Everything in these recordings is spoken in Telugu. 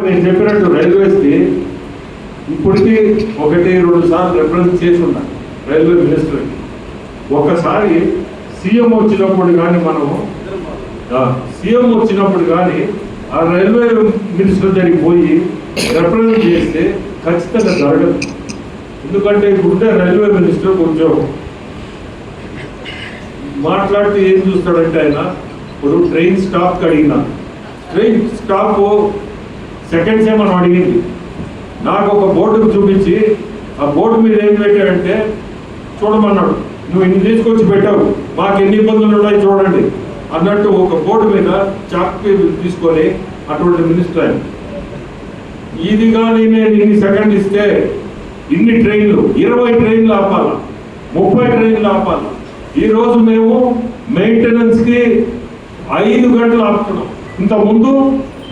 నేను చెప్పినట్టు రైల్వేస్కి ఇప్పటికీ 1-2 సార్లు రిప్రజెంట్ చేసి ఉన్నాను రైల్వే మినిస్టర్కి. ఒకసారి సీఎం వచ్చినప్పుడు కానీ సీఎం వచ్చినప్పుడు కానీ ఆ రైల్వే మినిస్టర్ దగ్గరికి పోయి రిప్రజెంట్ చేస్తే ఖచ్చితంగా జరగదు. ఎందుకంటే ఇప్పుడుంటే రైల్వే మినిస్టర్ కొంచెం మాట్లాడితే ఏం చూస్తాడంటే ఆయన ఇప్పుడు ట్రైన్ స్టాప్కి అడిగినా ట్రైన్ స్టాప్ సెకండ్స్ ఏమని అడిగింది. నాకు ఒక బోర్డుకు చూపించి ఆ బోర్డు మీద ఏం పెట్టాడంటే చూడమన్నాడు, నువ్వు ఇన్ని తీసుకొచ్చి పెట్టావు, మాకు ఎన్ని ఇబ్బందులు ఉన్నాయి చూడండి అన్నట్టు ఒక బోర్డు మీద చాక్ తీసుకొని అటువంటి మినిస్టర్ ఆయన. ఇది కానీ నేను ఇన్ని సెకండ్ ఇస్తే ఇన్ని ట్రైన్లు 20 ట్రైన్లు ఆపాల, 30 ట్రైన్లు ఆపాల. ఈరోజు మేము మెయింటెనెన్స్కి 5 గంటలు ఆపుతున్నాం. ఇంతకుముందు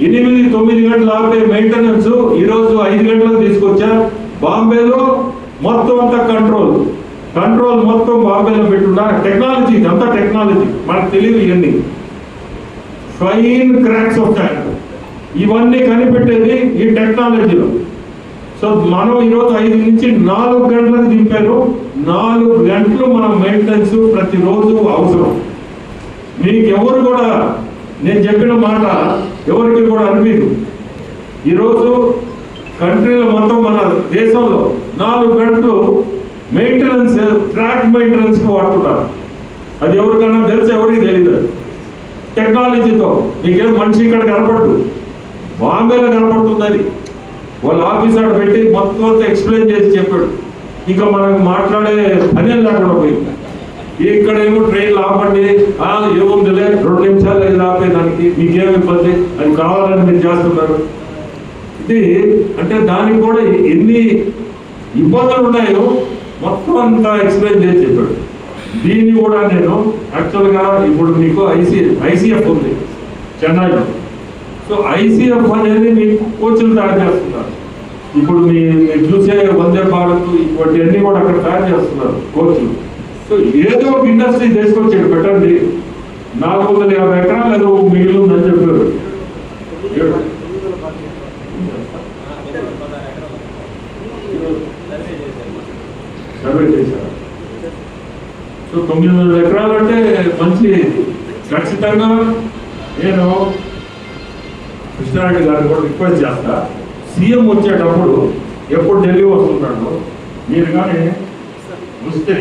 8-9 గంటలు ఆపే మెయింటెనెన్స్ ఈరోజు 5 గంటలకు తీసుకొచ్చా. బాంబేలో మొత్తం అంతా కంట్రోల్ మొత్తం బాంబేలో పెట్టున్నా. టెక్నాలజీ ఇదంతా టెక్నాలజీ, మనకు తెలియదు. ఇవన్నీ ఫైన్ క్రాక్స్ వస్తాయి, ఇవన్నీ కనిపెట్టేది ఈ టెక్నాలజీలో. సో మనం ఈరోజు 5 నుంచి 4 గంటలకు దింపారు. 4 గంటలు మనం మెయింటెనెన్స్ ప్రతిరోజు అవసరం. మీకు ఎవరు కూడా నేను చెప్పిన మాట ఎవరికి కూడా అనిపించదు. ఈరోజు కంట్రీలో మొత్తం మన దేశంలో 4 గంటలు మెయింటెనెన్స్ ట్రాక్ మెయింటెనెన్స్కి వాడుతున్నారు. అది ఎవరికన్నా తెలుసు? ఎవరికి తెలియదు. టెక్నాలజీతో మీకేం మనిషి ఇక్కడ కనపడదు, బాంబేలో కనపడుతుంది. అది వాళ్ళ ఆఫీసర్ పెట్టి మొత్తం అంతా ఎక్స్ప్లెయిన్ చేసి చెప్పాడు. ఇంకా మనకు మాట్లాడే పని లేకుండా పోయింది. ఇక్కడ ఏమో ట్రైన్లు ఆపండి, ఏముందిలే 2 నిమిషాలు అది ఆపేదానికి మీకేమి ఇబ్బంది, అది కావాలని మీరు చేస్తున్నారు. ఇది అంటే దానికి కూడా ఎన్ని ఇబ్బందులు ఉన్నాయో మొత్తం అంతా ఎక్స్ప్లెయిన్ చేసి చెప్పాడు. దీన్ని కూడా నేను యాక్చువల్గా ఇప్పుడు మీకు ఐసీఎఫ్ ఉంది చెన్నైలో. సో ఐసీఎఫ్ అనేది మీకు కోచ్లు తయారు చేస్తున్నారు. ఇప్పుడు మీరు చూసే వందే భారత్ ఇవన్నీ కూడా అక్కడ తయారు చేస్తున్నారు కోచ్లు. సో ఏదో ఒక ఇండస్ట్రీ తీసుకొచ్చాడు, పెట్టండి 450 ఎకరాలు ఏదో మిగిలిందని చెప్పారు. సర్వే చేశారు. సో 900 ఎకరాలు అంటే మంచి. ఖచ్చితంగా నేను కృష్ణారెడ్డి గారిని కూడా రిక్వెస్ట్ చేస్తా, సీఎం వచ్చేటప్పుడు ఎప్పుడు ఢిల్లీ వస్తున్నాడు మీరు కానీ వస్తే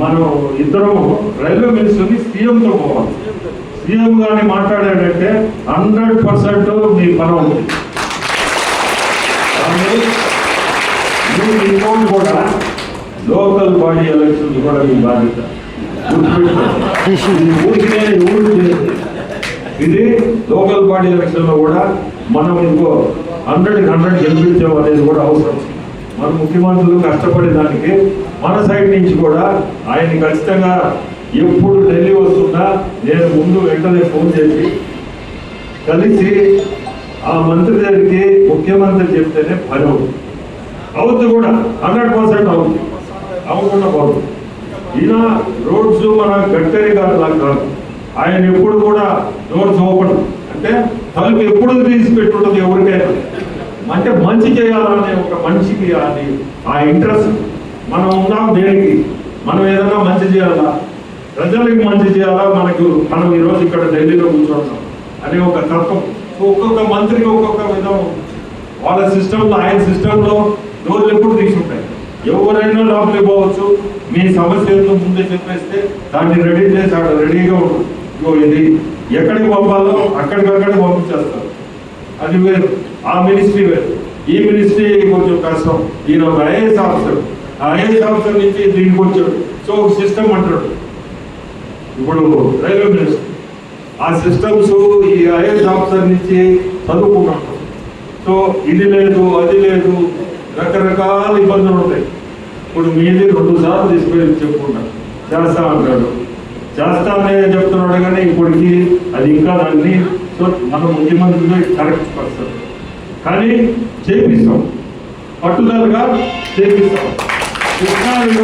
మనం ఇద్దరం రైల్వే మినిస్టర్ని సీఎంతో పోవాలి. సీఎం కానీ మాట్లాడాడంటే 100% మీ పని ఉంది. ఇంకోటి కూడా లోకల్ బాడీ ఎలక్షన్స్ కూడా మీ బాధ్యత. ఇది లోకల్ బాడీ ఎలక్షన్లో కూడా మనం ఇంకో 100-100 గెలిపించాం అనేది కూడా అవసరం. మన ముఖ్యమంత్రులు కష్టపడే దానికి మన సైడ్ నుంచి కూడా ఆయన ఖచ్చితంగా ఎప్పుడు ఢిల్లీ వస్తున్నా నేను ముందు వెంటనే ఫోన్ చేసి కలిసి ఆ మంత్రి దగ్గరికి ముఖ్యమంత్రి చెప్తేనే పని అవుతుంది కూడా 100% అవుతుంది. అవ్వకుండా పోదు. ఈయన రోడ్స్ మన గడ్కరీ గారు లాగా కాదు, ఆయన ఎప్పుడు కూడా డోర్స్ ఓపెన్ అంటే తలుపు ఎప్పుడు తీసి పెట్టుంటుంది ఎవరికైనా. అంటే మంచి చేయాలనే ఒక మనిషికి అది ఆ ఇంట్రెస్ట్. మనం ఉన్నాం దేనికి, మనం ఏదైనా మంచి చేయాలా, ప్రజలకు మంచి చేయాలా, మనం ఈరోజు ఇక్కడ ఢిల్లీలో కూర్చుంటాం అనే ఒక తత్వం. ఒక్కొక్క మంత్రికి ఒక్కొక్క విధం, వాళ్ళ సిస్టంలో ఆయన సిస్టంలో డోర్లు ఎప్పుడు తీసుకుంటాయి. ఎవరైనా లోపలికి పోవచ్చు. మీ సమస్యలను ముందే చెప్పేస్తే దాన్ని రెడీ చేసి అక్కడ రెడీగా ఉంటుంది. ఇది ఎక్కడికి పంపాలో అక్కడికక్కడికి పంపించేస్తారు. అది వేరు, ఆ మినిస్ట్రీ వేరు. ఈ మినిస్ట్రీ కొంచెం కష్టం. ఈయన ఒక ఐఏఎస్ ఆఫీసర్, ఆ ఐఏఎస్ ఆఫీసర్ నుంచి దీనికి వచ్చాడు. సో ఒక సిస్టమ్ అంటాడు. ఇప్పుడు రైల్వే మినిస్టర్ ఆ సిస్టమ్స్ ఈ ఐఏఎస్ ఆఫీసర్ నుంచి చదువుకున్నాం. సో ఇది లేదు అది లేదు, రకరకాల ఇబ్బందులు ఉంటాయి. ఇప్పుడు మీది 2 సార్లు తీసుకెళ్ళి చెప్పుకుంటాను, చేస్తా అంటాడు, చేస్తానే చెప్తున్నాడు కానీ ఇప్పటికీ అది ఇంకా దాన్ని. సో మన ముఖ్యమంత్రిలో కరెక్ట్ పర్సన్ కానీ చేపిస్తాం, పట్టుదలగా చేపిస్తాం. కృష్ణారెడ్డి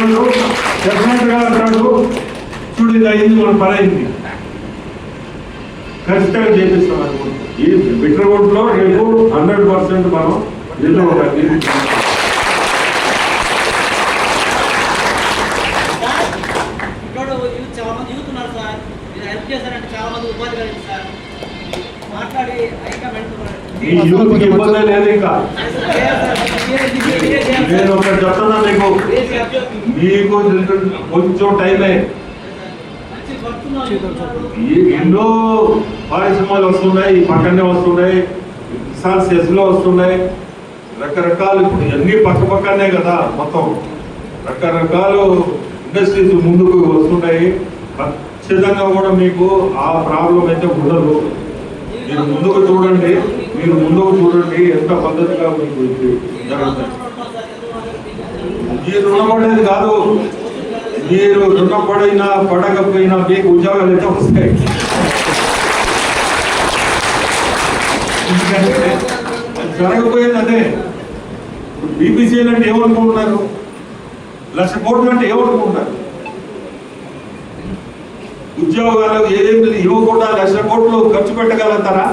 డెఫినెట్గా అంటాడు, చూడు ఇది అయింది మన పని అయింది, ఖచ్చితంగా చేపిస్తాం అనుకుంటున్నాం. ఈ బిట్రగుంటలో రేపు 100% మనం దీంట్లో ఈ యూత్కి ఇబ్బంది లేదు. ఇంకా నేను ఒకటి చెప్తున్నా మీకు కొంచెం టైమే. ఎన్నో పరిశ్రమలు వస్తున్నాయి, ఈ పక్కనే వస్తున్నాయి, కిసాన్ సెస్లో వస్తున్నాయి, రకరకాలు. ఇప్పుడు అన్ని పక్క పక్కనే కదా, మొత్తం రకరకాలు ఇండస్ట్రీస్ ముందుకు వస్తున్నాయి. ఖచ్చితంగా కూడా మీకు ఆ ప్రాబ్లం అయితే ఉండదు. మీరు ముందుకు చూడండి, ఎంత పద్ధతిగా మీకు జరుగుతుంది. మీరు రుణపడేది కాదు, మీరు రుణపడినా పడకపోయినా మీకు ఉద్యోగాలు అయితే వస్తాయి. జరగకపోయేది అదే. బీపీసీఎల్ అంటే ఏమనుకుంటున్నారు? 1,00,000 కోట్లు అంటే ఏమనుకుంటున్నారు? ఉద్యోగాలు ఏదేమి ఇవ్వకుండా 1,00,000 కోట్లు ఖర్చు పెట్టగలుగుతారా?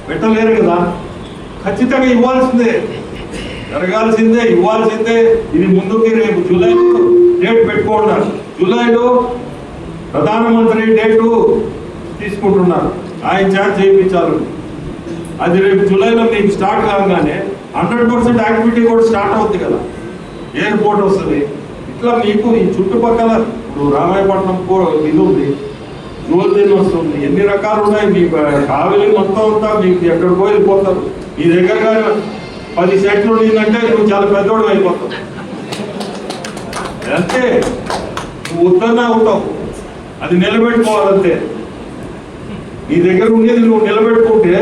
పెట్టలేరు కదా. ఖచ్చితంగా ఇవ్వాల్సిందే, జరగాల్సిందే, ఇవ్వాల్సిందే. ఇది ముందుకి రేపు జూలైలో డేట్ పెట్టుకుంటున్నారు. జూలైలో ప్రధానమంత్రి డేటు తీసుకుంటున్నారు, ఆయన చేత చేయించాలి. అది రేపు జూలైలో మీకు స్టార్ట్ కాగానే 100% యాక్టివిటీ కూడా స్టార్ట్ అవుతుంది కదా. ఎయిర్పోర్ట్ వస్తుంది. ఇట్లా మీకు ఈ చుట్టుపక్కల ఇప్పుడు రామాయపట్నం ఇది ఉంది, జోల్దీన్ వస్తుంది, ఎన్ని రకాలు ఉన్నాయి. మీ కావిలి మొత్తం అంతా మీకు ఎక్కడికో వెళ్ళిపోతారు. మీ దగ్గరగా 10 సెట్లు ఉండిందంటే నువ్వు చాలా పెద్దోడు అయిపోతావు. అంతే, నువ్వు ఉత్తరనే ఉంటావు, అది నిలబెట్టుకోవాలంతే. నీ దగ్గర ఉండేది నువ్వు నిలబెట్టుకుంటే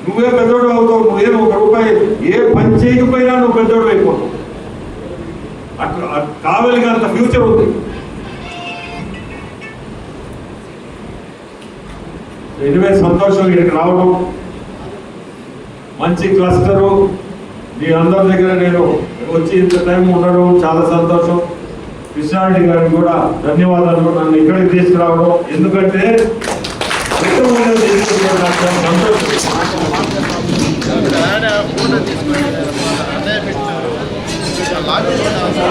నువ్వే పెద్దోడు అవుతావు. నువ్వేం 1 రూపాయి ఏ పని చేయకపోయినా నువ్వు పెద్దోడు అయిపోతావు. అట్లా కావలిగా అంత ఫ్యూచర్ ఉంది. ఎనివే సంతోషం ఇక్కడికి రావడం, మంచి క్లస్టరు. మీ అందరి దగ్గర నేను వచ్చి ఇంత టైం ఉండడం చాలా సంతోషం. కృష్ణారెడ్డి గారికి కూడా ధన్యవాదాలు, నన్ను ఇక్కడికి తీసుకురావడం. ఎందుకంటే సంతోషం.